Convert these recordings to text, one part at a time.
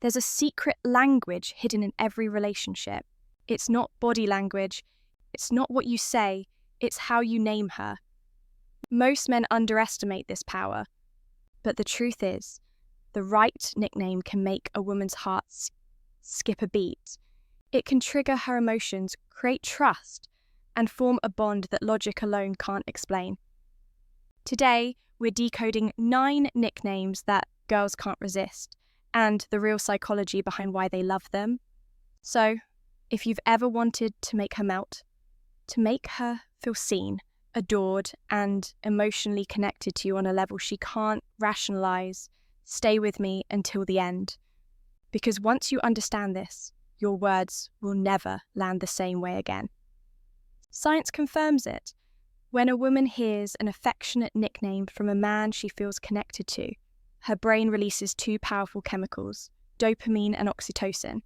There's a secret language hidden in every relationship. It's not body language, it's not what you say, it's how you name her. Most men underestimate this power, but the truth is, the right nickname can make a woman's heart skip a beat. It can trigger her emotions, create trust, and form a bond that logic alone can't explain. Today, we're decoding 9 nicknames that girls can't resist, and the real psychology behind why they love them. So, if you've ever wanted to make her melt, to make her feel seen, adored, and emotionally connected to you on a level she can't rationalize, stay with me until the end. Because once you understand this, your words will never land the same way again. Science confirms it. When a woman hears an affectionate nickname from a man she feels connected to, her brain releases 2 powerful chemicals, dopamine and oxytocin.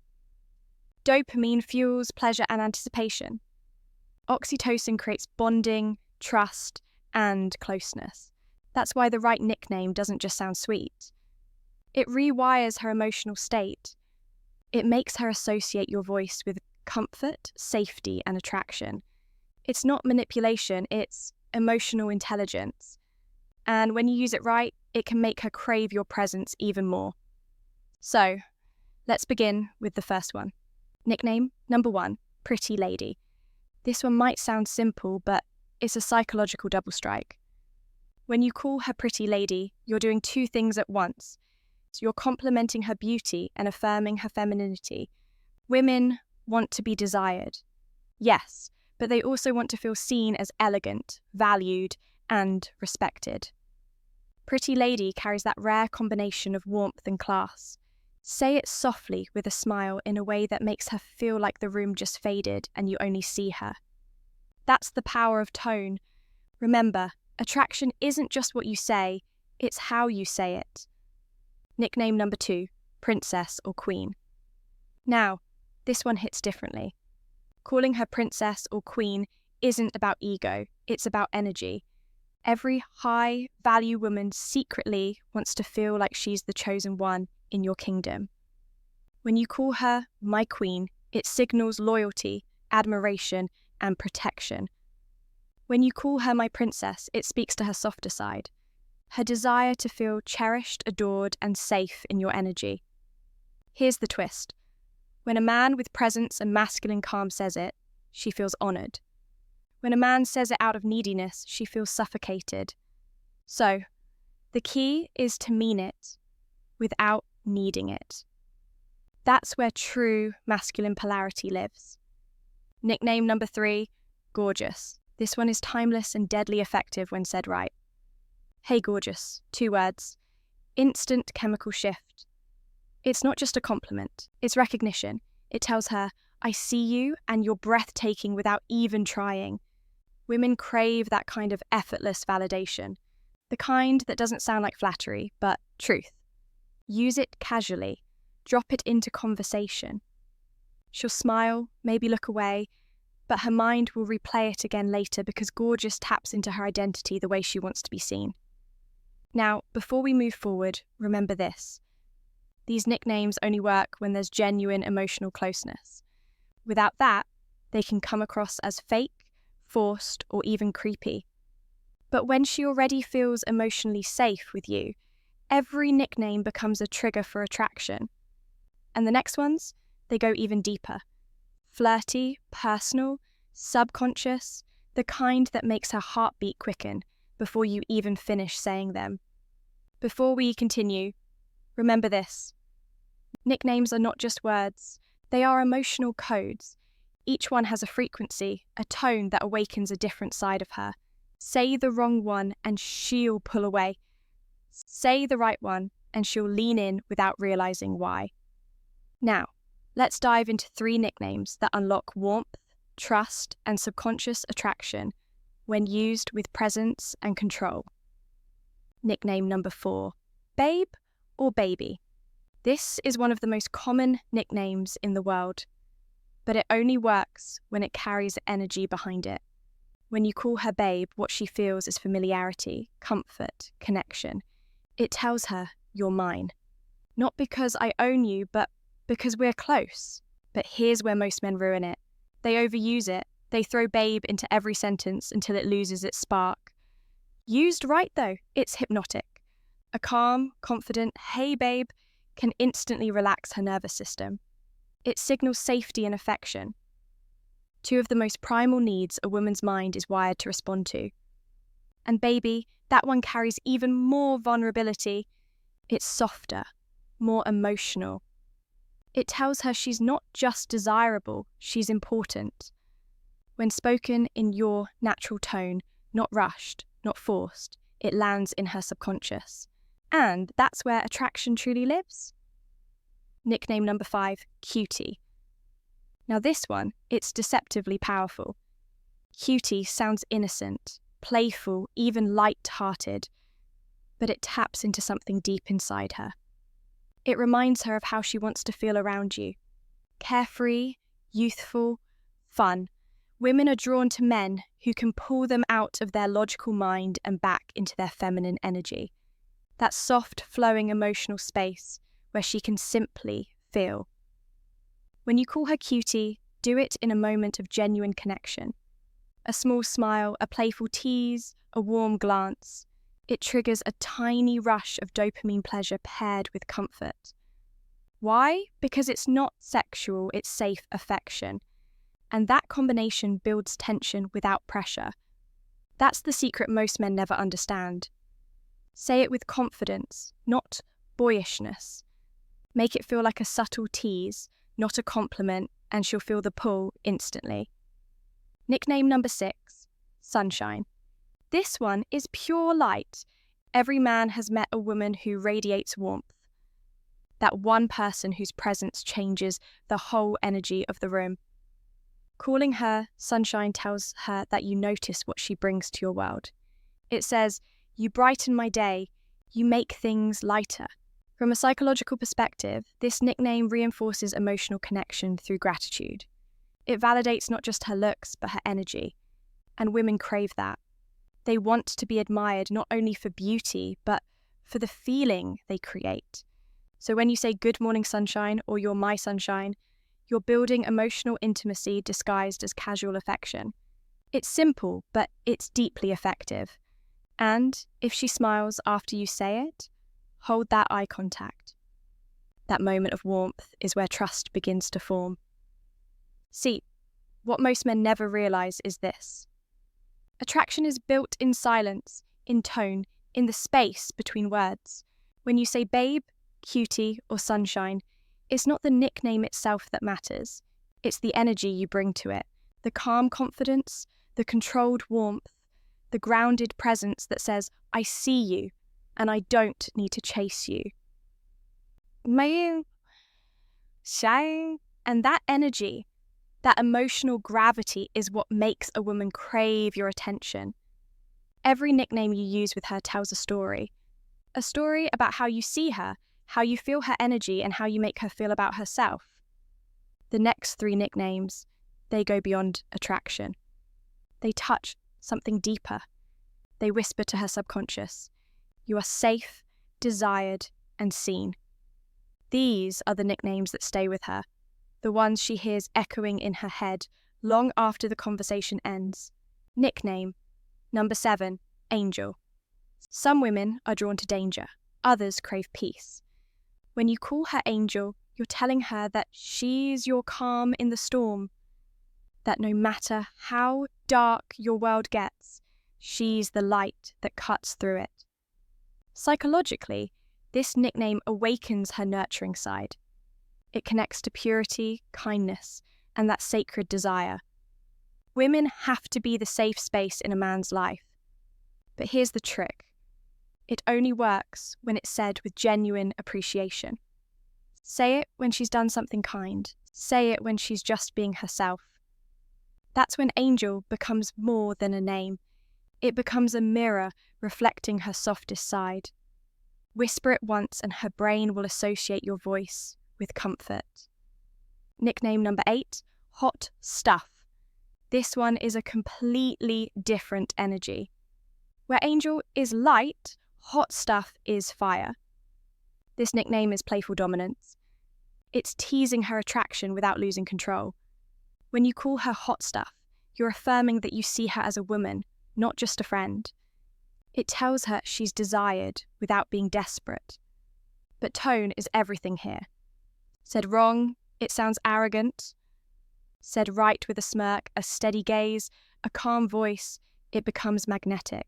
Dopamine fuels pleasure and anticipation. Oxytocin creates bonding, trust, and closeness. That's why the right nickname doesn't just sound sweet. It rewires her emotional state. It makes her associate your voice with comfort, safety, and attraction. It's not manipulation, it's emotional intelligence. And when you use it right, it can make her crave your presence even more. So, let's begin with the first one. Nickname number 1, Pretty Lady. This one might sound simple, but it's a psychological double strike. When you call her Pretty Lady, you're doing 2 things at once. So you're complimenting her beauty and affirming her femininity. Women want to be desired. Yes, but they also want to feel seen as elegant, valued, and respected. Pretty Lady carries that rare combination of warmth and class. Say it softly with a smile in a way that makes her feel like the room just faded and you only see her. That's the power of tone. Remember, attraction isn't just what you say, it's how you say it. Nickname number 2, Princess or Queen. Now, this one hits differently. Calling her princess or queen isn't about ego, it's about energy. Every high-value woman secretly wants to feel like she's the chosen one in your kingdom. When you call her my queen, it signals loyalty, admiration, and protection. When you call her my princess, it speaks to her softer side, her desire to feel cherished, adored, and safe in your energy. Here's the twist. When a man with presence and masculine calm says it, she feels honoured. When a man says it out of neediness, she feels suffocated. So, the key is to mean it without needing it. That's where true masculine polarity lives. Nickname number 3, Gorgeous. This one is timeless and deadly effective when said right. Hey gorgeous, 2 words. Instant chemical shift. It's not just a compliment, it's recognition. It tells her, I see you and you're breathtaking without even trying. Women crave that kind of effortless validation. The kind that doesn't sound like flattery, but truth. Use it casually. Drop it into conversation. She'll smile, maybe look away, but her mind will replay it again later because gorgeous taps into her identity the way she wants to be seen. Now, before we move forward, remember this. These nicknames only work when there's genuine emotional closeness. Without that, they can come across as fake, forced, or even creepy. But when she already feels emotionally safe with you, every nickname becomes a trigger for attraction. And the next ones, they go even deeper. Flirty, personal, subconscious, the kind that makes her heartbeat quicken before you even finish saying them. Before we continue, remember this. Nicknames are not just words, they are emotional codes. Each one has a frequency, a tone that awakens a different side of her. Say the wrong one and she'll pull away. Say the right one and she'll lean in without realizing why. Now, let's dive into 3 nicknames that unlock warmth, trust, and subconscious attraction when used with presence and control. Nickname number 4, Babe or Baby. This is one of the most common nicknames in the world, but it only works when it carries energy behind it. When you call her babe, what she feels is familiarity, comfort, connection. It tells her, you're mine. Not because I own you, but because we're close. But here's where most men ruin it. They overuse it. They throw babe into every sentence until it loses its spark. Used right, though, it's hypnotic. A calm, confident, hey babe, can instantly relax her nervous system. It signals safety and affection. Two of the most primal needs a woman's mind is wired to respond to. And baby, that one carries even more vulnerability. It's softer, more emotional. It tells her she's not just desirable, she's important. When spoken in your natural tone, not rushed, not forced, it lands in her subconscious. And that's where attraction truly lives. Nickname number 5, cutie. Now this one, it's deceptively powerful. Cutie sounds innocent, playful, even light-hearted, but it taps into something deep inside her. It reminds her of how she wants to feel around you. Carefree, youthful, fun. Women are drawn to men who can pull them out of their logical mind and back into their feminine energy. That soft, flowing emotional space where she can simply feel. When you call her cutie, do it in a moment of genuine connection. A small smile, a playful tease, a warm glance. It triggers a tiny rush of dopamine pleasure paired with comfort. Why? Because it's not sexual, it's safe affection. And that combination builds tension without pressure. That's the secret most men never understand. Say it with confidence, not boyishness. Make it feel like a subtle tease, not a compliment, and she'll feel the pull instantly. Nickname number 6, sunshine. This one is pure light. Every man has met a woman who radiates warmth. That one person whose presence changes the whole energy of the room. Calling her sunshine tells her that you notice what she brings to your world. It says, you brighten my day, you make things lighter. From a psychological perspective, this nickname reinforces emotional connection through gratitude. It validates not just her looks, but her energy. And women crave that. They want to be admired not only for beauty, but for the feeling they create. So when you say good morning sunshine or you're my sunshine, you're building emotional intimacy disguised as casual affection. It's simple, but it's deeply effective. And if she smiles after you say it, hold that eye contact. That moment of warmth is where trust begins to form. See, what most men never realize is this. Attraction is built in silence, in tone, in the space between words. When you say babe, cutie, or sunshine, it's not the nickname itself that matters. It's the energy you bring to it, the calm confidence, the controlled warmth, the grounded presence that says, I see you, and I don't need to chase you. Shine. And that energy, that emotional gravity is what makes a woman crave your attention. Every nickname you use with her tells a story about how you see her, how you feel her energy, and how you make her feel about herself. The next 3 nicknames, they go beyond attraction. They touch something deeper. They whisper to her subconscious, you are safe, desired, and seen. These are the nicknames that stay with her, the ones she hears echoing in her head long after the conversation ends. Nickname number 7, Angel. Some women are drawn to danger, others crave peace. When you call her Angel, you're telling her that she's your calm in the storm, that no matter how dark your world gets, she's the light that cuts through it. Psychologically, this nickname awakens her nurturing side. It connects to purity, kindness, and that sacred desire. Women have to be the safe space in a man's life. But here's the trick. It only works when it's said with genuine appreciation. Say it when she's done something kind. Say it when she's just being herself. That's when Angel becomes more than a name. It becomes a mirror reflecting her softest side. Whisper it once and her brain will associate your voice with comfort. Nickname number 8, Hot Stuff. This one is a completely different energy. Where Angel is light, Hot Stuff is fire. This nickname is playful dominance. It's teasing her attraction without losing control. When you call her hot stuff, you're affirming that you see her as a woman, not just a friend. It tells her she's desired without being desperate. But tone is everything here. Said wrong, it sounds arrogant. Said right with a smirk, a steady gaze, a calm voice, it becomes magnetic.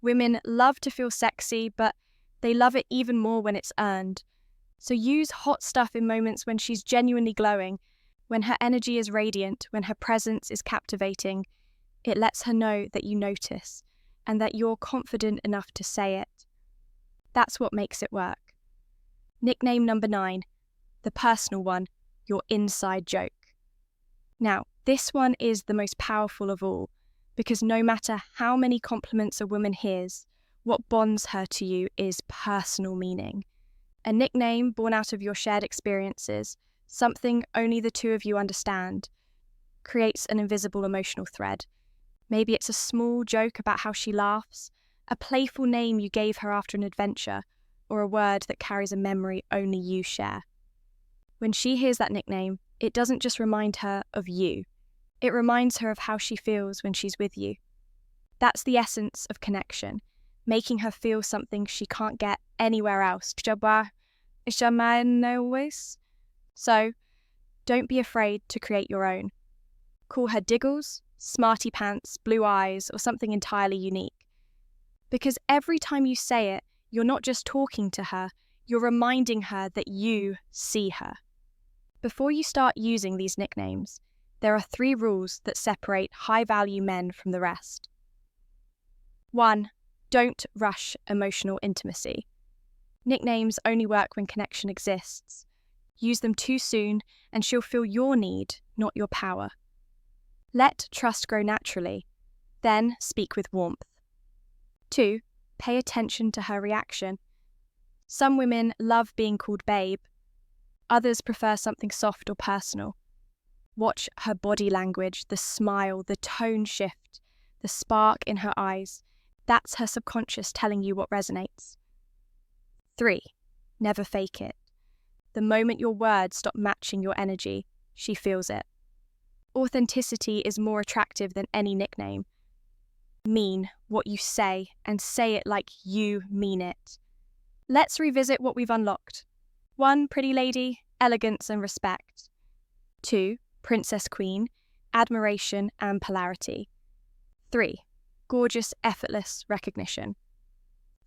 Women love to feel sexy, but they love it even more when it's earned. So use hot stuff in moments when she's genuinely glowing, when her energy is radiant, when her presence is captivating. It lets her know that you notice and that you're confident enough to say it. That's what makes it work. Nickname number 9, the personal one, your inside joke. Now, this one is the most powerful of all, because no matter how many compliments a woman hears, what bonds her to you is personal meaning. A nickname born out of your shared experiences, something only the two of you understand, creates an invisible emotional thread. Maybe it's a small joke about how she laughs, a playful name you gave her after an adventure, or a word that carries a memory only you share. When she hears that nickname, it doesn't just remind her of you. It reminds her of how she feels when she's with you. That's the essence of connection, making her feel something she can't get anywhere else. So, don't be afraid to create your own. Call her Diggles, Smarty Pants, Blue Eyes, or something entirely unique. Because every time you say it, you're not just talking to her, you're reminding her that you see her. Before you start using these nicknames, there are 3 rules that separate high-value men from the rest. 1. Don't rush emotional intimacy. Nicknames only work when connection exists. Use them too soon, and she'll feel your need, not your power. Let trust grow naturally, then speak with warmth. 2. Pay attention to her reaction. Some women love being called babe. Others prefer something soft or personal. Watch her body language, the smile, the tone shift, the spark in her eyes. That's her subconscious telling you what resonates. 3. Never fake it. The moment your words stop matching your energy, she feels it. Authenticity is more attractive than any nickname. Mean what you say and say it like you mean it. Let's revisit what we've unlocked. 1. Pretty lady, elegance and respect. 2. Princess queen, admiration and polarity. 3. Gorgeous, effortless recognition.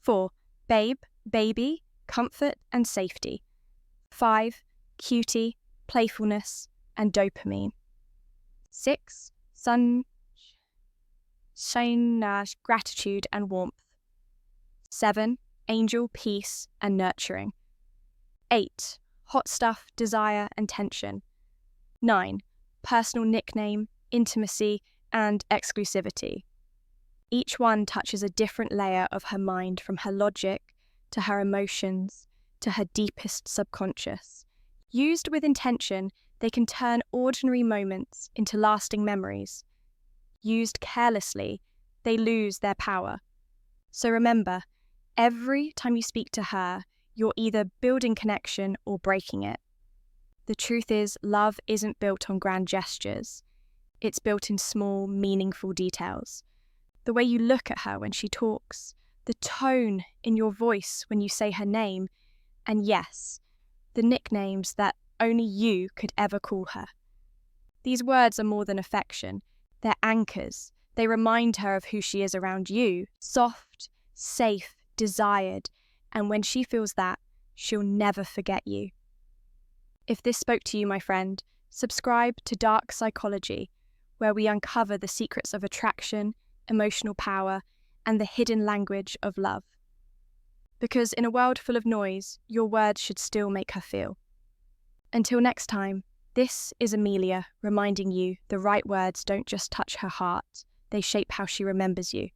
4. Babe, baby, comfort and safety. 5. Cutie, playfulness and dopamine. 6. Sunshine, gratitude and warmth. 7. Angel, peace and nurturing. 8. Hot stuff, desire and tension. 9. Personal nickname, intimacy and exclusivity. Each one touches a different layer of her mind, from her logic to her emotions to her deepest subconscious. Used with intention, they can turn ordinary moments into lasting memories. Used carelessly, they lose their power. So remember, every time you speak to her, you're either building connection or breaking it. The truth is, love isn't built on grand gestures. It's built in small, meaningful details. The way you look at her when she talks, the tone in your voice when you say her name, and yes, the nicknames that only you could ever call her. These words are more than affection. They're anchors. They remind her of who she is around you, soft, safe, desired, and when she feels that, she'll never forget you. If this spoke to you, my friend, subscribe to Dark Psychology, where we uncover the secrets of attraction, emotional power, and the hidden language of love. Because in a world full of noise, your words should still make her feel. Until next time, this is Amelia reminding you the right words don't just touch her heart, they shape how she remembers you.